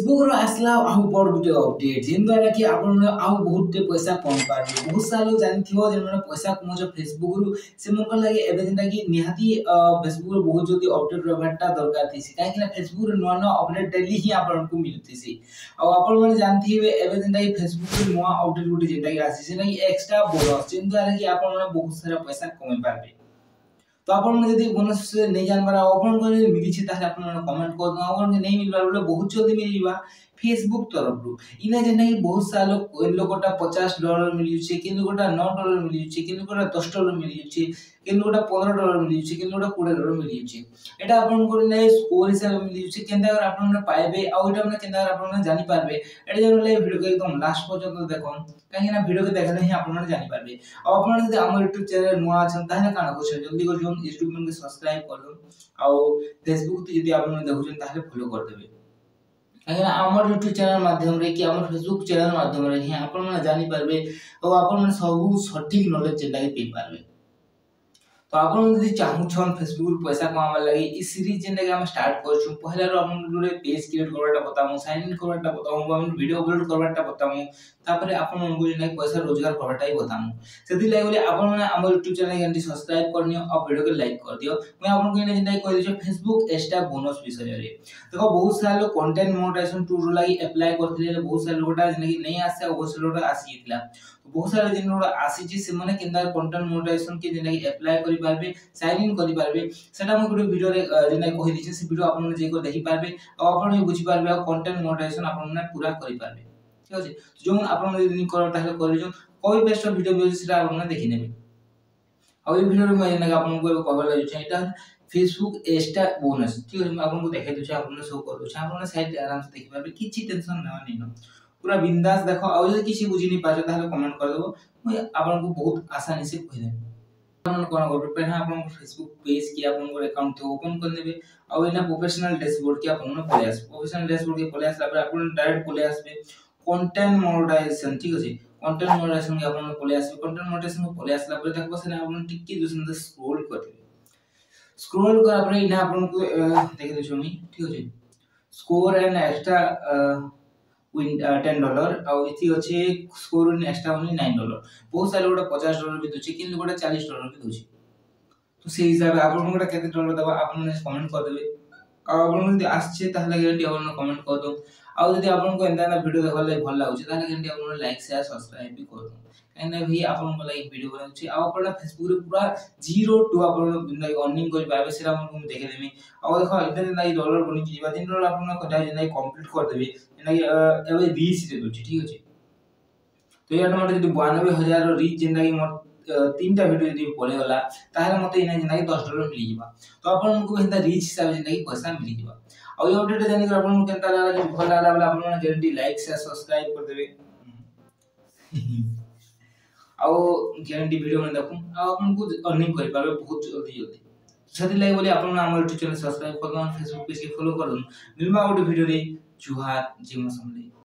Facebook रो आसला आउ बड़ गुटे अपडेट जेन द्वारा कि आपण आउ बहुत पैसा कम पारबे। बहुत सारा लोग जानथिबो जेन माने पैसा कमो जो फेसबुक रु से मोर लागि एबे जेंटा कि निहाती फेसबुक रो बहुत जल्दी अपडेट रहबाटा दरकार थिसी काहे कि फेसबुक रो नवा नवा अपडेट डेली ही आपण को मिलथिसी। आ आपण माने जानथिबे एबे जेंटा कि फेसबुक रो नवा अपडेट गुटे जेंटा कि आसी से लागि एक्स्ट्रा बोनस जेन द्वारा कि आपण माने बहुत सारा पैसा कमे पारबे। तो आपण जदि बोनस नहीं जानबार आपण को मिली छी ताले आपण कमेंट कर दो आपण के नहीं मिलबार बोले बहुत जल्दी मिलबा फेसबुक तरफ रु इना जेना कि बहुत सारा लोगटा $50 मिली छी किन लोगटा $9 मिली छी किन लोगटा $10 मिली छी किन लोगटा $15 मिली छी किन लोगटा $20 मिली छी। एटा आपण को नै स्कोर हिसाब मिली छी केनदा आपण पाइबे आ ओटा माने केनदा आपण जानि पारबे। एटा जन ले वीडियो के एकदम लास्ट पर्यंत देखो काहे ना वीडियो के देखले ही आपण जानि पारबे। आ आपण जदि हमर YouTube चैनल नुआ अछन ताहे काना को जल्दी कर जोन YouTube मन के सब्सक्राइब कर दो आ फेसबुक ते जदि आपण देखुछन ताहे फॉलो कर देबे। अगर हमर YouTube चैनल माध्यम रे कि हमर Facebook चैनल माध्यम रे ही आपण मन जानि पारबे और आपण मन सब सटीक नॉलेज जेटा के पे पारबे। तो आपण जदि चाहू छन फेसबुक रे पैसा कमावा लागि इ सीरीज जेंटा के हम स्टार्ट करछु पहला रो आपण रे पेज क्रिएट करबाटा बतामु साइन इन करबाटा बतामु हम वीडियो अपलोड करबाटा बतामु तापरे आपण मन को जेना पैसा रोजगार करबाटा ही बतामु। सेति लागि बोले आपण मन हमर YouTube चैनल के सब्सक्राइब करनियो और वीडियो के लाइक कर दियो। मैं आपण को जेना कहि दियो फेसबुक एक्स्ट्रा बोनस विषय रे देखो बहुत सारा लोग कंटेंट मोनेटाइजेशन टूल लागि अप्लाई करथिले बहुत सारा लोगटा जेना कि नहीं आसे बहुत सारा लोगटा आसीथिला बहुत सारा जिन लोग आसी छी से माने केनदा कंटेंट मोनेटाइजेशन के जेना कि अप्लाई करि पारबे साइन इन करि पारबे सेटा हम गुटे वीडियो रे जेना कहि दिछि से वीडियो आपण जे को देखि पारबे और आपण बुझि पारबे और कंटेंट मोनेटाइजेशन आपण ने पूरा करि पारबे। ठीक अछि जो आपण यदि कर ताहे करि जो कोई बेस्ट वीडियो भी सेटा आपण देखि नेबे। और ये वीडियो में जेना आपण को कवर लागि छै एटा फेसबुक एक्स्ट्रा बोनस ठीक अछि आपण को देखाइ दउ छै आपण शो कर दउ छै आपण साइड आराम से देखि पारबे किछि टेंशन नै पूरा बिंदास देखो और यदि किसी बुझी नहीं पाछो ताले कमेंट कर देबो मैं आपन को बहुत आसानी से कहि देबो। आपन कोन करबे पहले आपन को फेसबुक पेज की आपन को अकाउंट तो ओपन कर लेबे और एना प्रोफेशनल डैशबोर्ड के आपन पले आस प्रोफेशनल डैशबोर्ड के पले आसला पर आपन डायरेक्ट पले आसबे कंटेंट मोनेटाइजेशन ठीक अछि कंटेंट मोनेटाइजेशन के आपन पले आसबे कंटेंट मोनेटाइजेशन को पले आसला पर देखबो से आपन टिक्की दुसन स्क्रॉल करबे स्क्रॉल करा पर इना आपन को देखि दउ छी ठीक अछि स्कोर एंड एक्स्ट्रा विन $10 और इथि अछि स्कोर इन एक्स्ट्रा ओनली $9 बहुत सारे गोटा $50 भी दोछि किन गोटा $40 भी दोछि। तो से हिसाब आपन गोटा केते डॉलर दबा आपन कमेंट कर देबे आ आपन जदि आछे ताहले गेंटी आपन कमेंट कर दो आ जदि आपन को एंदा वीडियो देखला लागि भल लागुछि ताहले गेंटी आपन लाइक शेयर सब्सक्राइब भी कर दो एने भी आपन को लागि वीडियो बनाउछि आ आपन फेसबुक रे पूरा 0 टू आपन जिंदा अर्निंग करि पाबे सेरा हमन को देखे देबे आ देखो इधर जिंदा डॉलर बनि जीवा $3 आपन को जिंदा कंप्लीट कर देबे एबे रीच रे दोछि ठीक अछि। तो यार मते जदि 92000 रो रीच जिंदा कि मोर तीनटा वीडियो जदि पळे गला ताहे मते इना जिंदा कि $10 मिली जिबा तो आपन को हिंदा रीच हिसाब जिंदा कि पैसा मिली जिबा और ये अपडेट जानि कर आपन केनता लागला कि भल लागला बोले आपन गारंटी लाइक शेयर सब्सक्राइब कर देबे आ गारंटी वीडियो में देखु आ आपन को अर्निंग करि पाबे बहुत जल्दी जल्दी सति लागि बोले आपन हमर YouTube चैनल सब्सक्राइब कर दो फेसबुक पेज के फॉलो कर दो मिलमा गोटे वीडियो रे जुहार जीवन संले।